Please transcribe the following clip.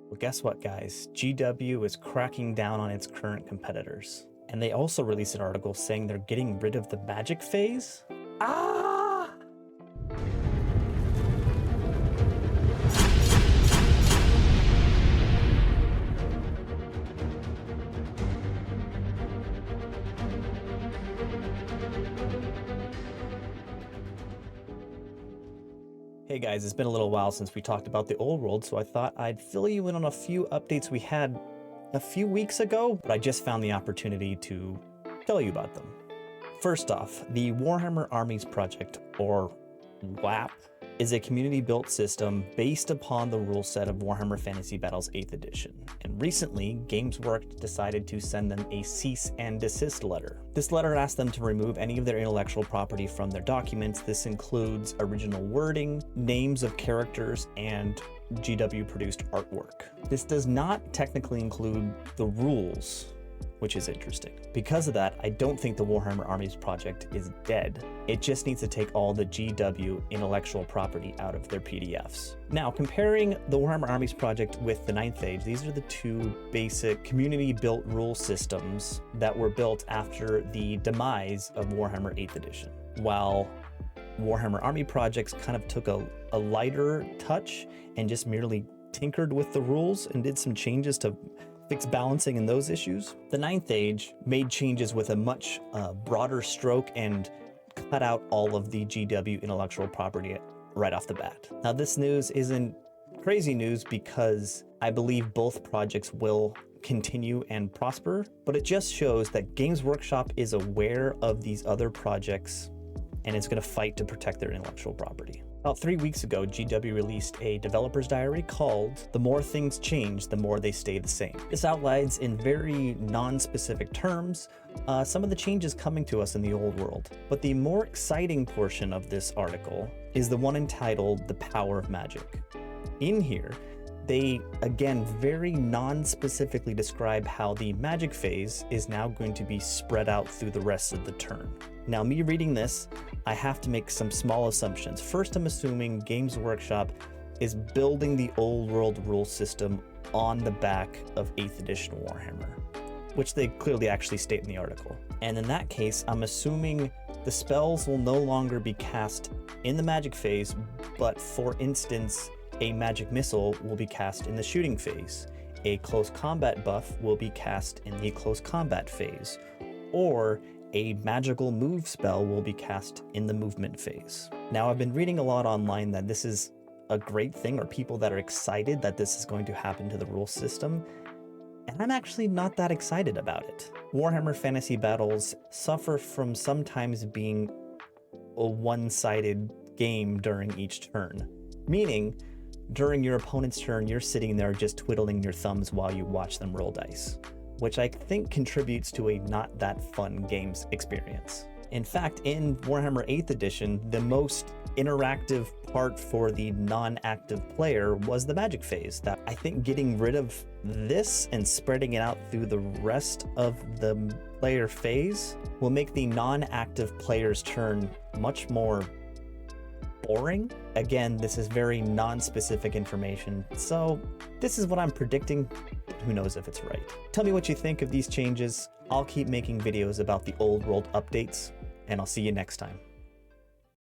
Well, guess what, guys? GW is cracking down on its current competitors. And they also released an article saying they're getting rid of the magic phase? Ah! Hey guys, it's been a little while since we talked about the old world, so I thought I'd fill you in on a few updates we had a few weeks ago, but I just found the opportunity to tell you about them. First off, the Warhammer Armies project, or WAP, is a community-built system based upon the rule set of Warhammer Fantasy Battles 8th edition. And recently, Games Workshop decided to send them a cease and desist letter. This letter asked them to remove any of their intellectual property from their documents. This includes original wording, names of characters, and GW-produced artwork. This does not technically include the rules, which is interesting. Because of that, I don't think the Warhammer Armies project is dead. It just needs to take all the GW intellectual property out of their PDFs. Now, comparing the Warhammer Armies project with the 9th Age, these are the two basic community-built rule systems that were built after the demise of Warhammer 8th edition. While Warhammer Army projects kind of took a lighter touch and just merely tinkered with the rules and did some changes to fix balancing in those issues. The 9th Age made changes with a much broader stroke and cut out all of the GW intellectual property right off the bat. Now, this news isn't crazy news because I believe both projects will continue and prosper, but it just shows that Games Workshop is aware of these other projects and is going to fight to protect their intellectual property. About 3 weeks ago, GW released a developer's diary called "The More Things Change, the More They Stay the Same." This outlines in very non-specific terms some of the changes coming to us in the old world. But the more exciting portion of this article is the one entitled "The Power of Magic." In here, they, again, very non-specifically describe how the magic phase is now going to be spread out through the rest of the turn. Now, me reading this, I have to make some small assumptions. First, I'm assuming Games Workshop is building the old world rule system on the back of 8th edition Warhammer, which they clearly actually state in the article. And in that case, I'm assuming the spells will no longer be cast in the magic phase, but for instance, a magic missile will be cast in the shooting phase. A close combat buff will be cast in the close combat phase, or a magical move spell will be cast in the movement phase. Now, I've been reading a lot online that this is a great thing, or people that are excited that this is going to happen to the rule system, and I'm actually not that excited about it. Warhammer Fantasy Battles suffer from sometimes being a one-sided game during each turn, meaning during your opponent's turn, you're sitting there just twiddling your thumbs while you watch them roll dice, which I think contributes to a not that fun games experience. In fact, in Warhammer 8th edition, the most interactive part for the non-active player was the magic phase. That I think getting rid of this and spreading it out through the rest of the player phase will make the non-active player's turn much more boring. Again, this is very non-specific information, so this is what I'm predicting. Who knows if it's right. Tell me what you think of these changes. I'll keep making videos about the old world updates, and I'll see you next time.